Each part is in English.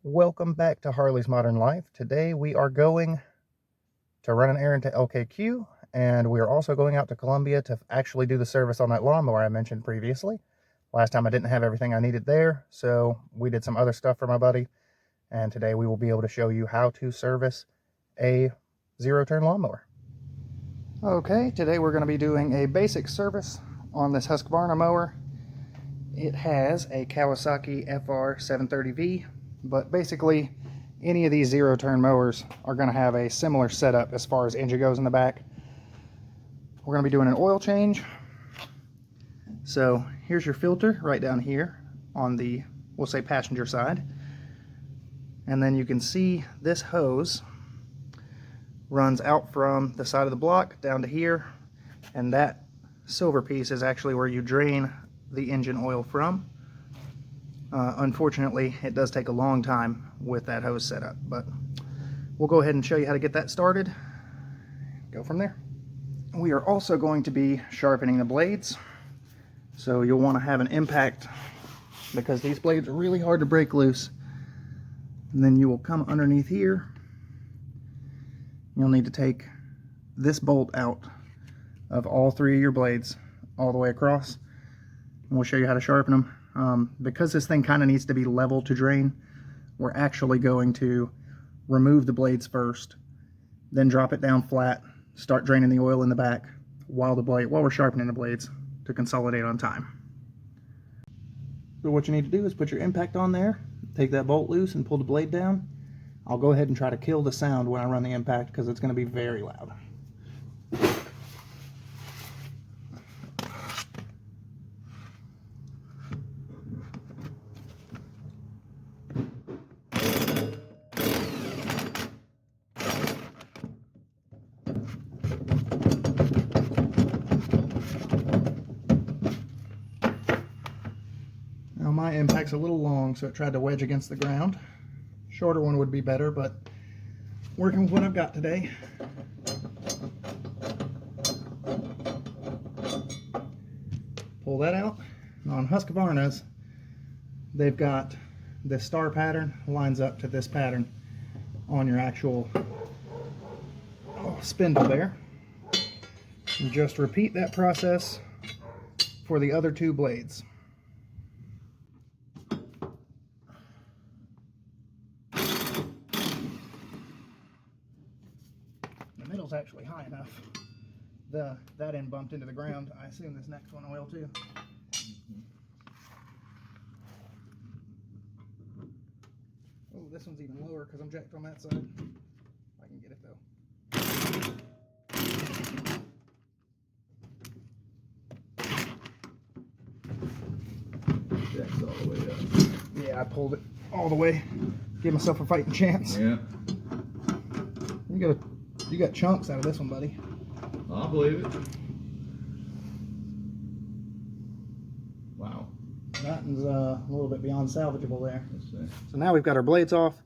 Welcome back to Harley's Modern Life. Today we are going to run an errand to LKQ, and we are also going out to Columbia to actually do the service on that lawnmower I mentioned previously. Last time I didn't have everything I needed there, so we did some other stuff for my buddy, and today we will be able to show you how to service a zero-turn lawnmower. Okay, today we're going to be doing a basic service on this Husqvarna mower. It has a Kawasaki FR730V, but basically any of these zero-turn mowers are going to have a similar setup as far as engine goes in the back. We're going to be doing an oil change. So here's your filter right down here on the, we'll say, passenger side. And then you can see this hose runs out from the side of the block down to here, and that silver piece is actually where you drain the engine oil from. Unfortunately, it does take a long time with that hose setup, but we'll go ahead and show you how to get that started. Go from there. We are also going to be sharpening the blades, so you'll want to have an impact because these blades are really hard to break loose. And then you will come underneath here. You'll need to take this bolt out of all three of your blades all the way across, and we'll show you how to sharpen them. Because this thing kind of needs to be level to drain, we're actually going to remove the blades first, then drop it down flat, start draining the oil in the back while we're sharpening the blades to consolidate on time. So what you need to do is put your impact on there, take that bolt loose and pull the blade down. I'll go ahead and try to kill the sound when I run the impact because it's going to be very loud. Now my impact's a little long, so it tried to wedge against the ground. Shorter one would be better, but working with what I've got today. Pull that out. Now on Husqvarnas, they've got this star pattern lines up to this pattern on your actual spindle there. And just repeat that process for the other two blades. The middle's actually high enough. That end bumped into the ground. I assume this next one will too. Oh, this one's even lower because I'm jacked on that side. I can get it though. Jack's all the way up. Yeah, I pulled it all the way. Give myself a fighting chance. Yeah. You got chunks out of this one, buddy. I'll believe it. Wow. That one's a little bit beyond salvageable there. Let's see. So now we've got our blades off.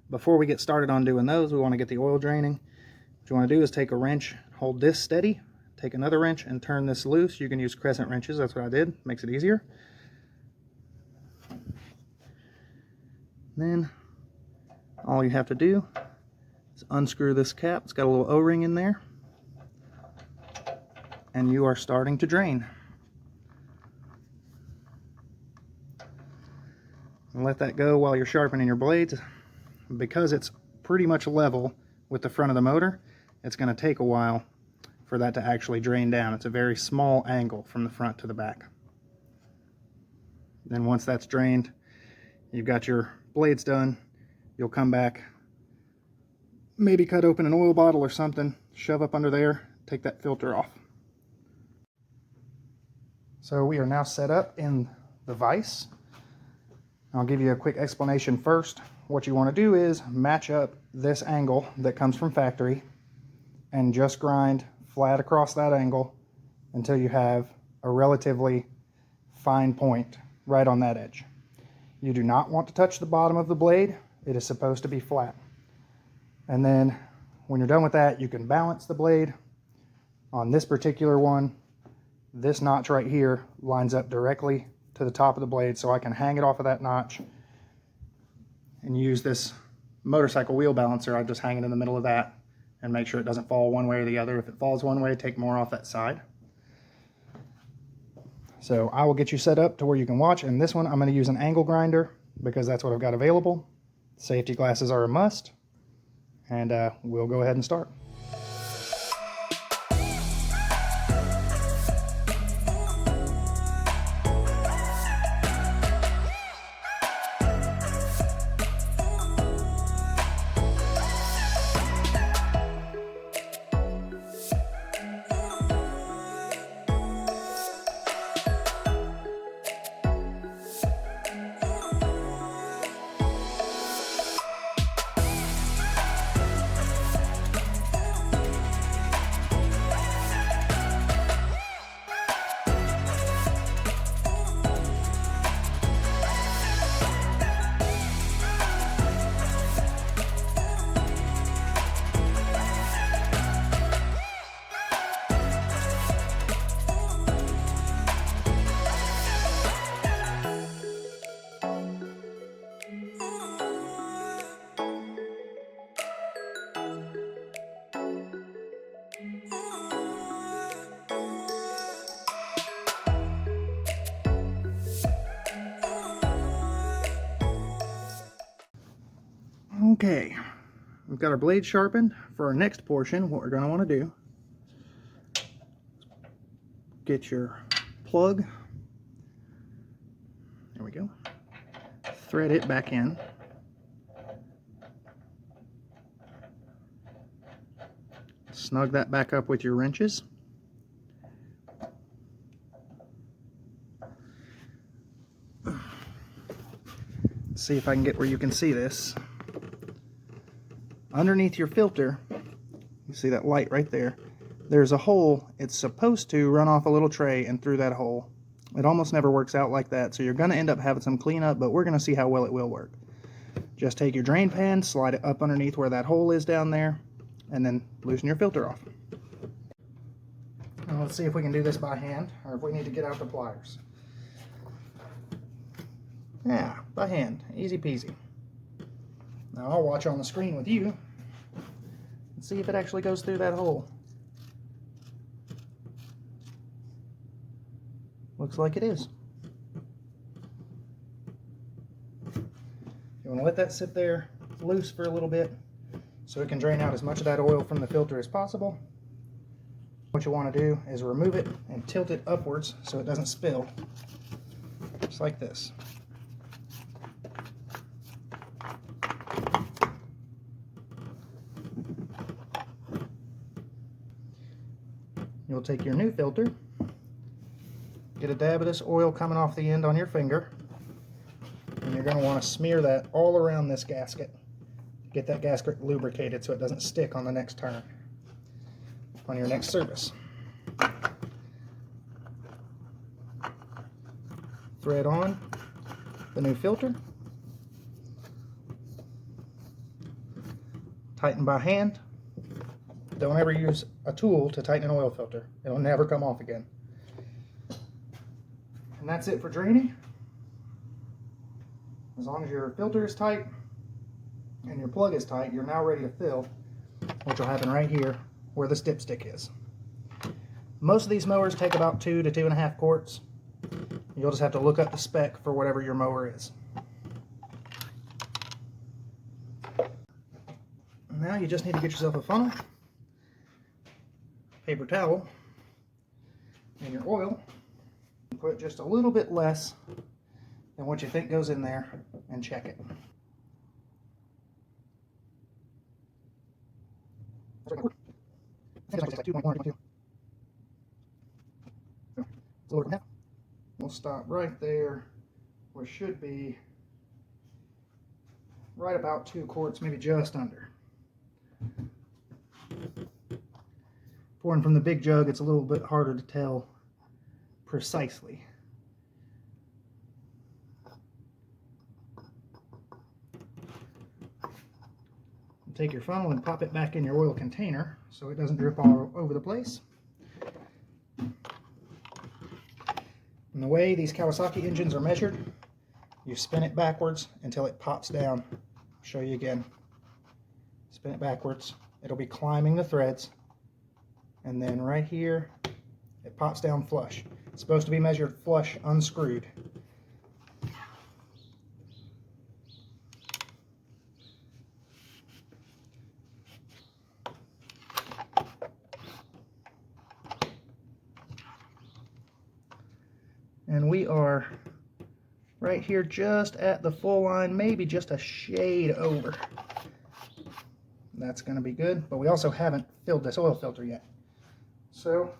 Before we get started on doing those, we want to get the oil draining. What you want to do is take a wrench, hold this steady, take another wrench and turn this loose. You can use crescent wrenches, that's what I did. Makes it easier. Then all you have to do is unscrew this cap. It's got a little O-ring in there. And you are starting to drain. And let that go while you're sharpening your blades. Because it's pretty much level with the front of the motor, it's going to take a while for that to actually drain down. It's a very small angle from the front to the back. Then once that's drained, you've got your blades done, you'll come back, maybe cut open an oil bottle or something, shove up under there, take that filter off. So we are now set up in the vise. I'll give you a quick explanation first. What you want to do is match up this angle that comes from factory and just grind flat across that angle until you have a relatively fine point right on that edge. You do not want to touch the bottom of the blade. It is supposed to be flat. And then when you're done with that, you can balance the blade. On this particular one, this notch right here lines up directly to the top of the blade, so I can hang it off of that notch and use this motorcycle wheel balancer. I just hang it in the middle of that and make sure it doesn't fall one way or the other. If it falls one way, take more off that side. So I will get you set up to where you can watch. And this one, I'm going to use an angle grinder because that's what I've got available. Safety glasses are a must. And we'll go ahead and start. Okay, we've got our blade sharpened. For our next portion, what we're going to want to do, get your plug, there we go, thread it back in, snug that back up with your wrenches. Let's see if I can get where you can see this. Underneath your filter, you see that light right there, there's a hole. It's supposed to run off a little tray and through that hole. It almost never works out like that, so you're going to end up having some cleanup, but we're going to see how well it will work. Just take your drain pan, slide it up underneath where that hole is down there, and then loosen your filter off. Now let's see if we can do this by hand, or if we need to get out the pliers. Yeah, by hand, easy peasy. Now I'll watch on the screen with you and see if it actually goes through that hole. Looks like it is. You want to let that sit there loose for a little bit so it can drain out as much of that oil from the filter as possible. What you want to do is remove it and tilt it upwards so it doesn't spill, just like this. You'll take your new filter, get a dab of this oil coming off the end on your finger, and you're going to want to smear that all around this gasket. Get that gasket lubricated so it doesn't stick on the next turn, on your next service. Thread on the new filter. Tighten by hand. Don't ever use a tool to tighten an oil filter. It'll never come off again. And that's it for draining. As long as your filter is tight and your plug is tight, you're now ready to fill, which will happen right here where the dipstick is. Most of these mowers take about 2 to 2.5 quarts. You'll just have to look up the spec for whatever your mower is. Now you just need to get yourself a funnel, paper towel, and your oil. Put just a little bit less than what you think goes in there and check it. I think it's like 2.1 or 2.2. So it's a little over half. We'll stop right there, where it should be right about 2 quarts, maybe just under. Pouring from the big jug, it's a little bit harder to tell precisely. Take your funnel and pop it back in your oil container so it doesn't drip all over the place. And the way these Kawasaki engines are measured, you spin it backwards until it pops down show you again. Spin it backwards. It'll be climbing the threads. And then right here, it pops down flush. It's supposed to be measured flush unscrewed. And we are right here just at the full line, maybe just a shade over. That's going to be good, but we also haven't filled this oil filter yet. So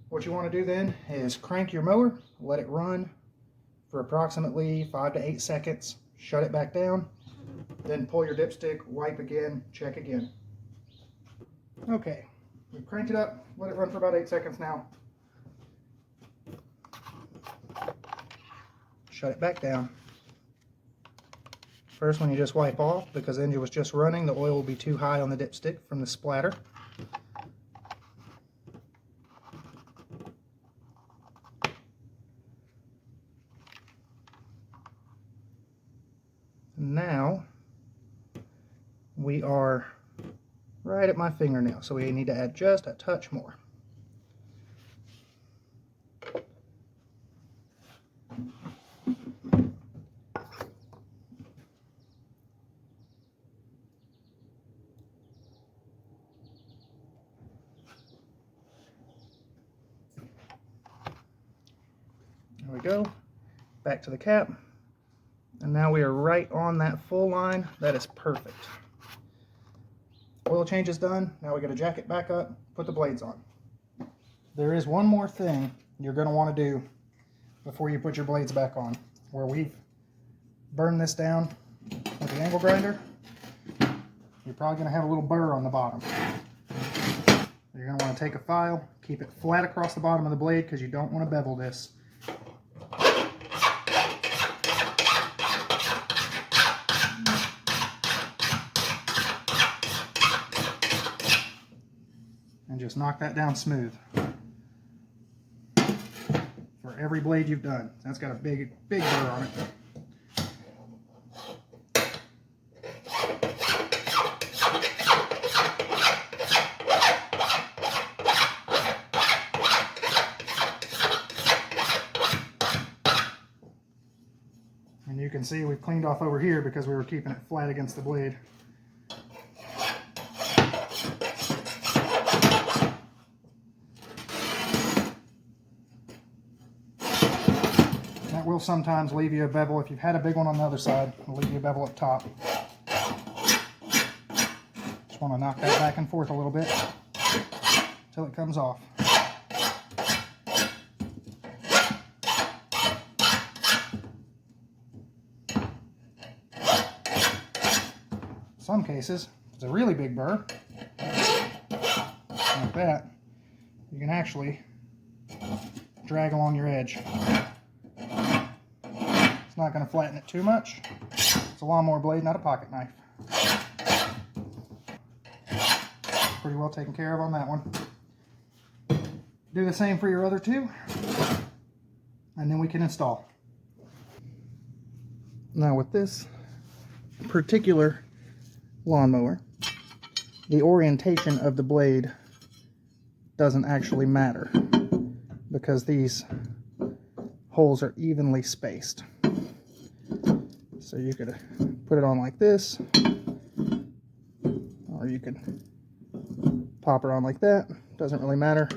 what you want to do then is crank your mower, let it run for approximately 5 to 8 seconds, shut it back down, then pull your dipstick, wipe again, check again. Okay, we've cranked it up, let it run for about 8 seconds now. Shut it back down. First one you just wipe off, because the engine was just running, the oil will be too high on the dipstick from the splatter. Now we are right at my fingernail, so we need to add just a touch more. There we go, back to the cap, and now we are right on that full line. That is perfect. Oil change is done. Now we got to jack it back up, put the blades on. There is one more thing you're going to want to do before you put your blades back on. Where we've burned this down with the angle grinder, you're probably going to have a little burr on the bottom. You're going to want to take a file, keep it flat across the bottom of the blade because you don't want to bevel this. And just knock that down smooth for every blade you've done. That's got a big burr on it. And you can see we've cleaned off over here because we were keeping it flat against the blade. Will sometimes leave you a bevel. If you've had a big one on the other side, it'll leave you a bevel up top. Just want to knock that back and forth a little bit until it comes off. In some cases, if it's a really big burr, like that, you can actually drag along your edge. It's not going to flatten it too much. It's a lawnmower blade, not a pocket knife. Pretty well taken care of on that one. Do the same for your other two, and then we can install. Now with this particular lawnmower, the orientation of the blade doesn't actually matter because these holes are evenly spaced. So you could put it on like this, or you could pop her on like that. Doesn't really matter.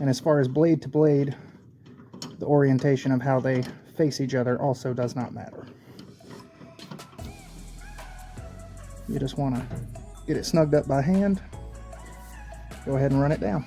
And as far as blade to blade, the orientation of how they face each other also does not matter. You just want to get it snugged up by hand. Go ahead and run it down.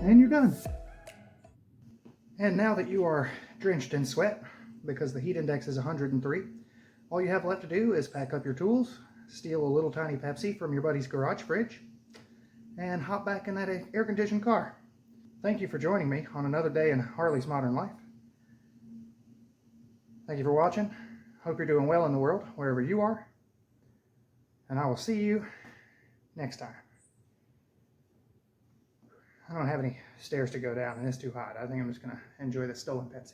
And you're done. And now that you are drenched in sweat, because the heat index is 103, all you have left to do is pack up your tools, steal a little tiny Pepsi from your buddy's garage fridge, and hop back in that air-conditioned car. Thank you for joining me on another day in Harley's Modern Life. Thank you for watching. Hope you're doing well in the world, wherever you are. And I will see you next time. I don't have any stairs to go down and it's too hot. I think I'm just going to enjoy the stolen Pepsi.